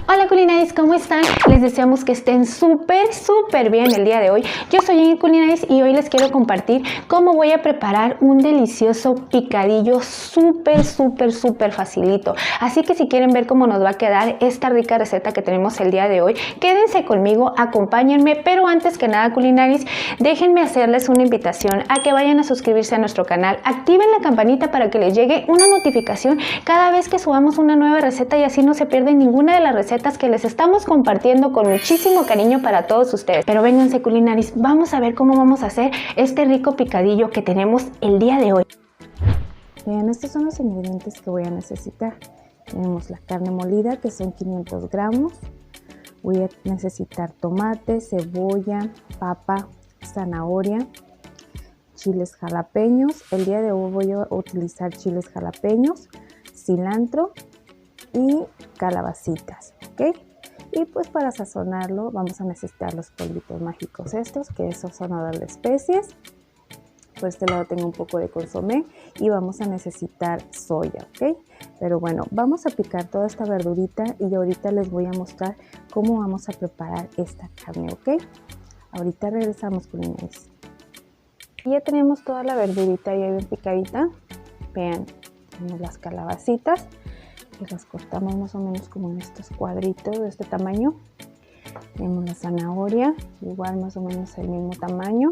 Hola Culinaris, ¿cómo están? Les deseamos que estén súper bien el día de hoy. Yo soy Ingrid Culinaris y hoy les quiero compartir cómo voy a preparar un delicioso picadillo súper facilito. Así que si quieren ver cómo nos va a quedar esta rica receta que tenemos el día de hoy, quédense conmigo, acompáñenme, pero antes que nada Culinaris, déjenme hacerles una invitación a que vayan a suscribirse a nuestro canal, activen la campanita para que les llegue una notificación cada vez que subamos una nueva receta y así no se pierden ninguna de las recetas que les estamos compartiendo con muchísimo cariño para todos ustedes. Pero vénganse Culinaris, vamos a ver cómo vamos a hacer este rico picadillo que tenemos el día de hoy. Vean, estos son los ingredientes que voy a necesitar. Tenemos la carne molida, que son 500 gramos. Voy a necesitar tomate, cebolla, papa, zanahoria, chiles jalapeños. El día de hoy voy a utilizar chiles jalapeños, cilantro y calabacitas, ¿ok? Y pues para sazonarlo vamos a necesitar los polvitos mágicos estos, que es sazonador de especies. Por este lado tengo un poco de consomé y vamos a necesitar soya, ¿ok? Pero bueno, vamos a picar toda esta verdurita y ahorita les voy a mostrar cómo vamos a preparar esta carne, ¿ok? Ahorita regresamos con Inés. Y ya tenemos toda la verdurita ya bien picadita. Vean, tenemos las calabacitas, que las cortamos más o menos como en estos cuadritos de este tamaño. Tenemos la zanahoria, igual más o menos el mismo tamaño.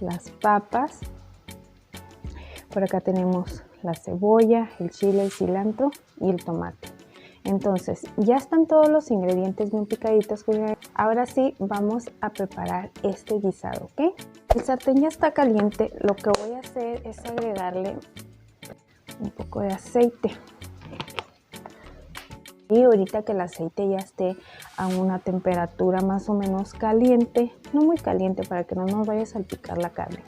Las papas. Por acá tenemos la cebolla, el chile, el cilantro y el tomate. Entonces, ya están todos los ingredientes bien picaditos. Ahora sí, vamos a preparar este guisado, ¿ok? El sartén ya está caliente. Lo que voy a hacer es agregarle un poco de aceite. Y ahorita que el aceite ya esté a una temperatura más o menos caliente, no muy caliente para que no nos vaya a salpicar la carne,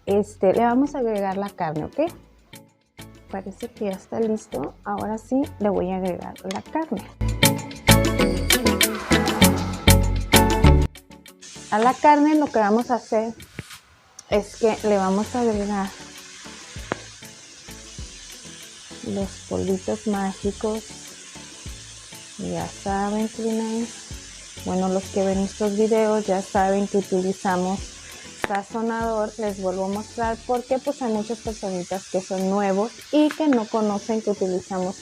le vamos a agregar la carne, ¿ok? Parece que ya está listo. Ahora sí le voy a agregar la carne. A la carne lo que vamos a hacer es que le vamos a agregar los polvitos mágicos. Ya saben, bueno, los que ven estos videos ya saben que utilizamos sazonador. Les vuelvo a mostrar porque pues hay muchas personitas que son nuevos y que no conocen que utilizamos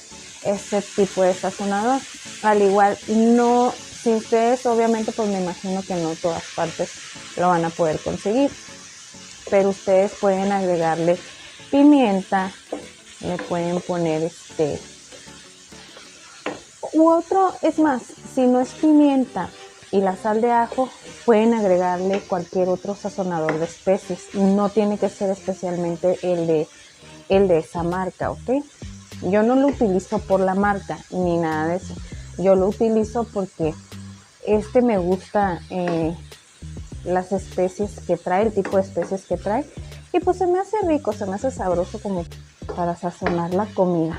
este tipo de sazonador. Al igual, no, si ustedes obviamente pues me imagino que no todas partes lo van a poder conseguir, pero ustedes pueden agregarle pimienta, le pueden poner u otro, es más, si no es pimienta y la sal de ajo, pueden agregarle cualquier otro sazonador de especies. No tiene que ser especialmente el de esa marca, ¿ok? Yo no lo utilizo por la marca ni nada de eso. Yo lo utilizo porque me gusta las especies que trae, el tipo de especies que trae. Y pues se me hace rico, se me hace sabroso como para sazonar la comida.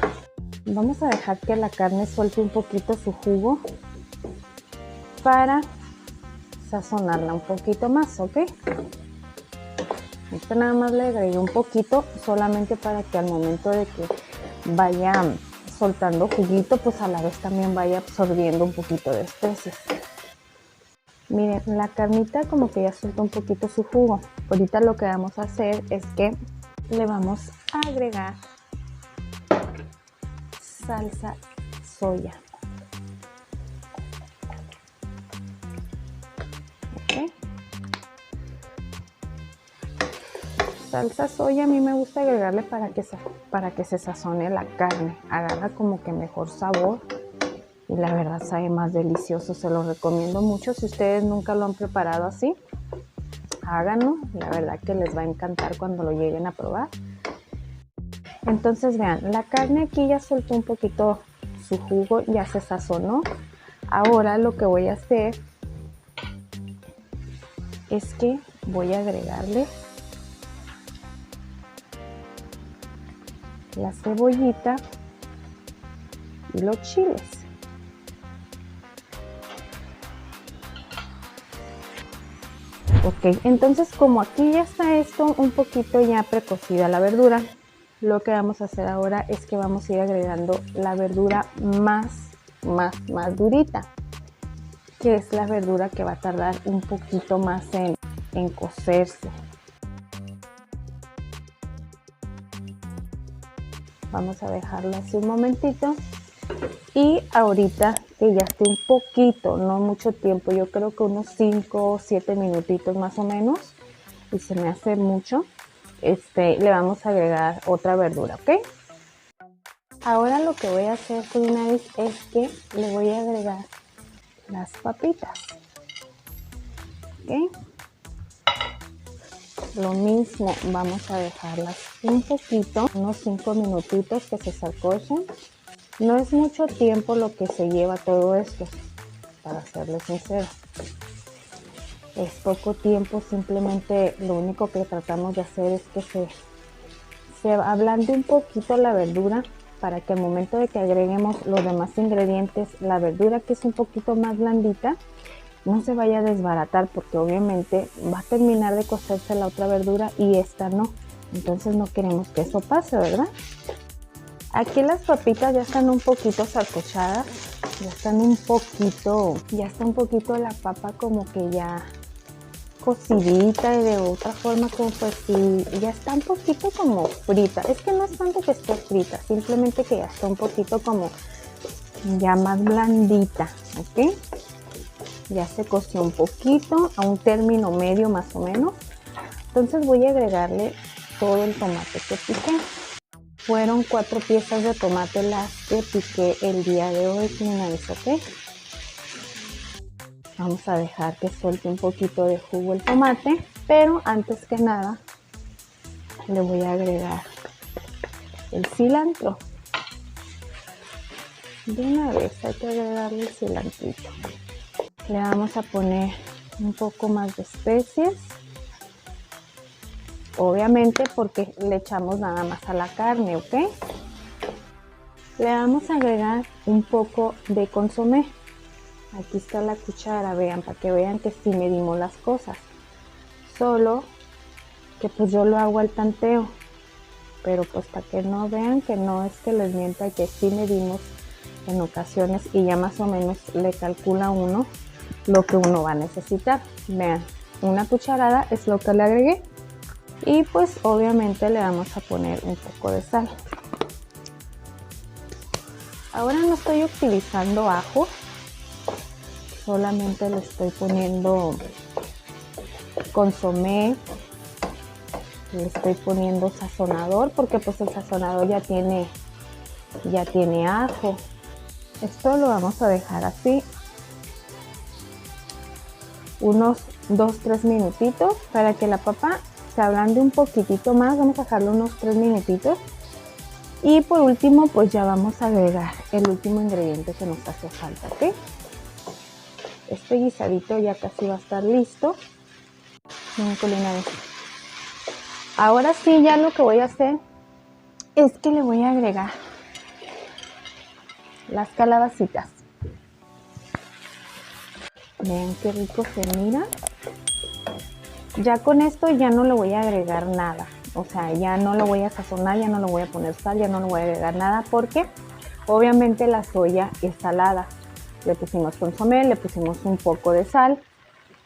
Vamos a dejar que la carne suelte un poquito su jugo para sazonarla un poquito más, ¿ok? Nada más le agregué un poquito solamente para que al momento de que vaya soltando juguito, pues a la vez también vaya absorbiendo un poquito de especies. Miren, la carnita como que ya suelta un poquito su jugo. Ahorita lo que vamos a hacer es que le vamos a agregar salsa soya. ¿Okay? Salsa soya a mí me gusta agregarle para que se sazone la carne, agarra como que mejor sabor y la verdad sabe más delicioso. Se lo recomiendo mucho. Si ustedes nunca lo han preparado así, háganlo, la verdad que les va a encantar cuando lo lleguen a probar. Entonces vean, la carne aquí ya soltó un poquito su jugo, ya se sazonó. Ahora lo que voy a hacer es que voy a agregarle la cebollita y los chiles. Ok, entonces como aquí ya está esto un poquito ya precocida la verdura, lo que vamos a hacer ahora es que vamos a ir agregando la verdura más más durita, que es la verdura que va a tardar un poquito más en cocerse. Vamos a dejarlo así un momentito y ahorita que ya esté un poquito, no mucho tiempo, yo creo que unos 5 o 7 minutitos más o menos, y se me hace mucho, le vamos a agregar otra verdura, ¿ok? Ahora lo que voy a hacer, Culinaris, es que le voy a agregar las papitas, ¿ok? Lo mismo, vamos a dejarlas un poquito, unos 5 minutitos que se sancochen. No es mucho tiempo lo que se lleva todo esto, para serles sincera. Es poco tiempo, simplemente lo único que tratamos de hacer es que se ablande un poquito la verdura para que al momento de que agreguemos los demás ingredientes, la verdura que es un poquito más blandita, no se vaya a desbaratar, porque obviamente va a terminar de cocerse la otra verdura y esta no. Entonces no queremos que eso pase, ¿verdad? Aquí las papitas ya están un poquito sancochadas, ya está un poquito la papa como que ya cocidita, y de otra forma como pues sí, ya está un poquito como frita. Es que no es tanto que esté frita, simplemente que ya está un poquito como ya más blandita, ¿ok? Ya se coció un poquito, a un término medio más o menos. Entonces voy a agregarle todo el tomate que piqué. Fueron 4 piezas de tomate las que piqué el día de hoy, ¿ok? Vamos a dejar que suelte un poquito de jugo el tomate, pero antes que nada le voy a agregar el cilantro. De una vez hay que agregarle el cilantrito. Le vamos a poner un poco más de especies, obviamente porque le echamos nada más a la carne, ¿ok? Le vamos a agregar un poco de consomé. Aquí está la cuchara, vean, para que vean que sí medimos las cosas. Solo que pues yo lo hago al tanteo, pero pues para que no vean que no es que les mienta y que sí medimos en ocasiones y ya más o menos le calcula uno lo que uno va a necesitar. Vean, una cucharada es lo que le agregué y pues obviamente le vamos a poner un poco de sal. Ahora no estoy utilizando ajo, solamente le estoy poniendo consomé, le estoy poniendo sazonador porque pues el sazonador ya tiene ajo. Esto lo vamos a dejar así unos 2-3 minutitos para que la papa se ablande un poquitito más. Vamos a dejarlo unos 3 minutitos y por último pues ya vamos a agregar el último ingrediente que nos hace falta, ¿ok? Este guisadito ya casi va a estar listo. Ahora sí, ya lo que voy a hacer es que le voy a agregar las calabacitas. Vean qué rico se mira. Ya con esto ya no le voy a agregar nada. O sea, ya no lo voy a sazonar, ya no le voy a poner sal, ya no le voy a agregar nada porque obviamente la soya es salada. Le pusimos consomé, le pusimos un poco de sal.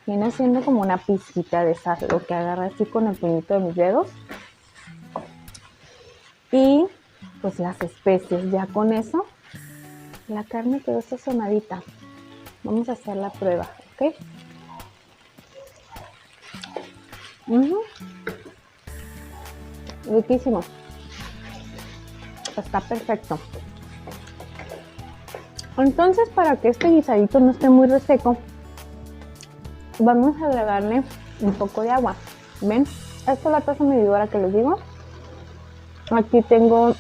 Viene siendo como una pizquita de sal, lo que agarra así con el puñito de mis dedos. Y pues las especies, ya con eso la carne quedó sazonadita. Vamos a hacer la prueba, ¿ok? Riquísimo. Está perfecto. Entonces, para que este guisadito no esté muy reseco, vamos a agregarle un poco de agua. ¿Ven? Esta es la taza medidora que les digo. Aquí tengo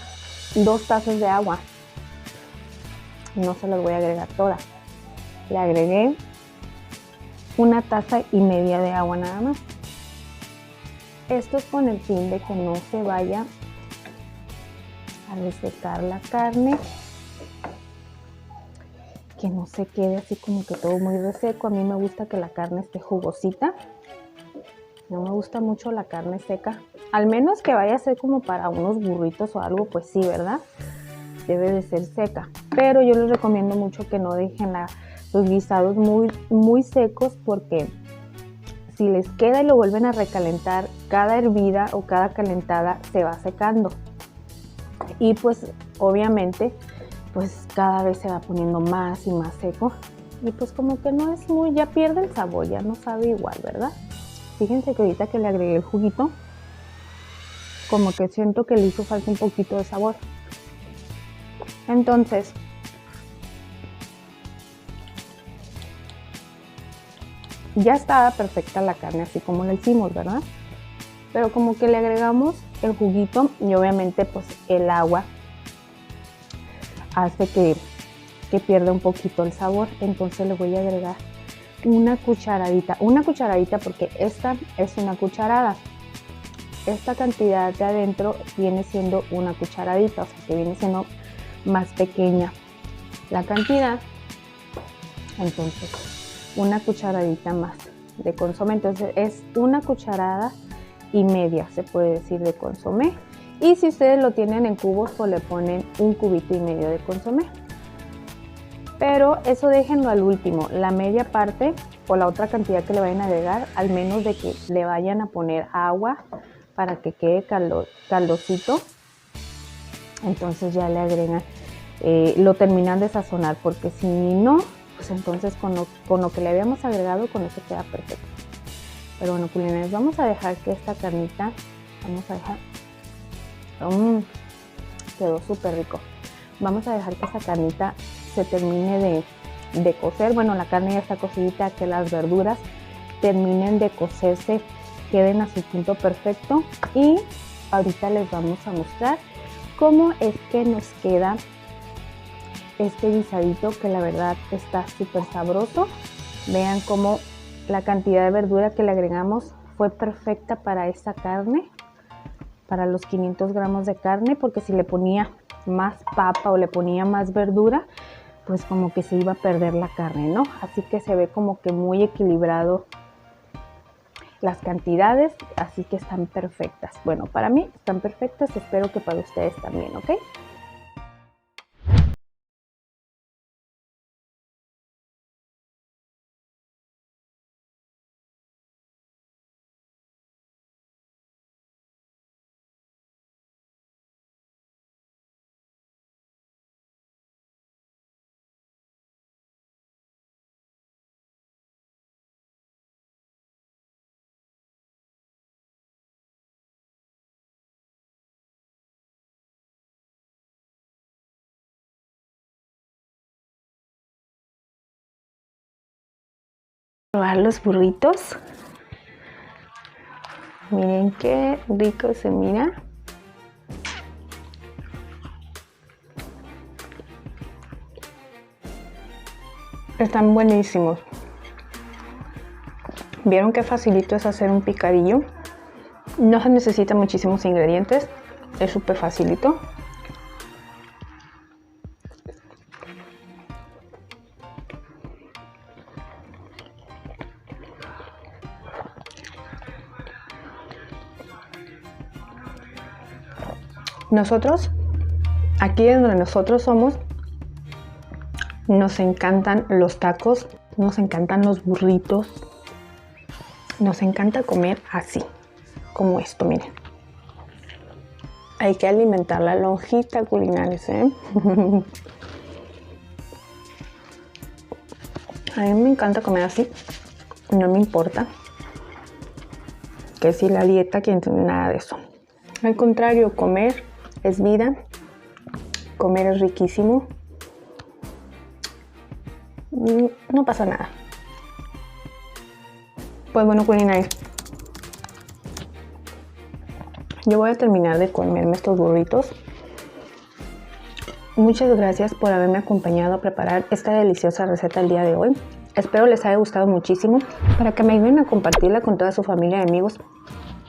2 tazas de agua. No se las voy a agregar todas. Le agregué 1,5 tazas de agua nada más. Esto es con el fin de que no se vaya a resecar la carne, que no se quede así como que todo muy reseco. A mí me gusta que la carne esté jugosita. No me gusta mucho la carne seca. Al menos que vaya a ser como para unos burritos o algo, pues sí, ¿verdad? debe de ser seca, pero yo les recomiendo mucho que no dejen los guisados muy secos, porque si les queda y lo vuelven a recalentar, cada hervida o cada calentada se va secando y pues obviamente pues cada vez se va poniendo más y más seco y pues como que no es muy, ya pierde el sabor, ya no sabe igual, ¿verdad? Fíjense que ahorita que le agregué el juguito, como que siento que le hizo falta un poquito de sabor. Entonces, ya estaba perfecta la carne así como la hicimos, ¿verdad? Pero como que le agregamos el juguito y obviamente pues el agua hace que pierda un poquito el sabor. Entonces le voy a agregar una cucharadita porque esta es una cucharada. Esta cantidad de adentro viene siendo una cucharadita, o sea que viene siendo más pequeña la cantidad. Entonces una cucharadita más de consomé, entonces es 1,5 cucharadas se puede decir de consomé, y si ustedes lo tienen en cubos pues le ponen 1,5 cubos de consomé, pero eso déjenlo al último, la media parte o la otra cantidad que le vayan a agregar, al menos de que le vayan a poner agua para que quede caldosito. Entonces ya le agregan, lo terminan de sazonar, porque si no, pues entonces con lo que le habíamos agregado, con eso queda perfecto. Pero bueno, culinarios, vamos a dejar que esta carnita, quedó súper rico. Vamos a dejar que esta carnita se termine de cocer. Bueno, la carne ya está cocidita, que las verduras terminen de cocerse, queden a su punto perfecto, y ahorita les vamos a mostrar cómo es que nos queda este guisadito, que la verdad está súper sabroso. Vean cómo la cantidad de verdura que le agregamos fue perfecta para esta carne, para los 500 gramos de carne, porque si le ponía más papa o le ponía más verdura, pues como que se iba a perder la carne, ¿no? Así que se ve como que muy equilibrado las cantidades, así que están perfectas. Bueno, para mí están perfectas, espero que para ustedes también, ¿ok? Probar los burritos. Miren qué rico se mira. Están buenísimos. ¿Vieron qué facilito es hacer un picadillo? No se necesitan muchísimos ingredientes, es súper facilito. Nosotros, aquí es donde nosotros somos, nos encantan los tacos, nos encantan los burritos, nos encanta comer así, como esto, miren. Hay que alimentar la lonjita, culinarios, ¿eh? A mí me encanta comer así, no me importa que si la dieta, que nada de eso. Al contrario, comer es vida, comer es riquísimo, no pasa nada. Pues bueno, culinarios, yo voy a terminar de comerme estos burritos. Muchas gracias por haberme acompañado a preparar esta deliciosa receta el día de hoy. Espero les haya gustado muchísimo, para que me ayuden a compartirla con toda su familia y amigos.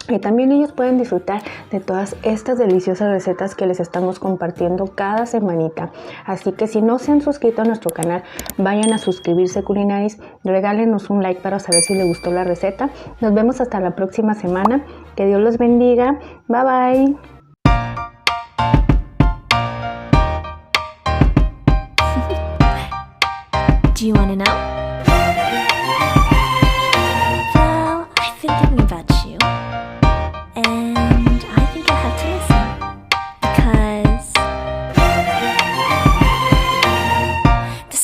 Y también ellos pueden disfrutar de todas estas deliciosas recetas que les estamos compartiendo cada semanita. Así que si no se han suscrito a nuestro canal, vayan a suscribirse, culinaris. Regálenos un like para saber si les gustó la receta. Nos vemos hasta la próxima semana. Que Dios los bendiga. Bye bye. Do you want to know?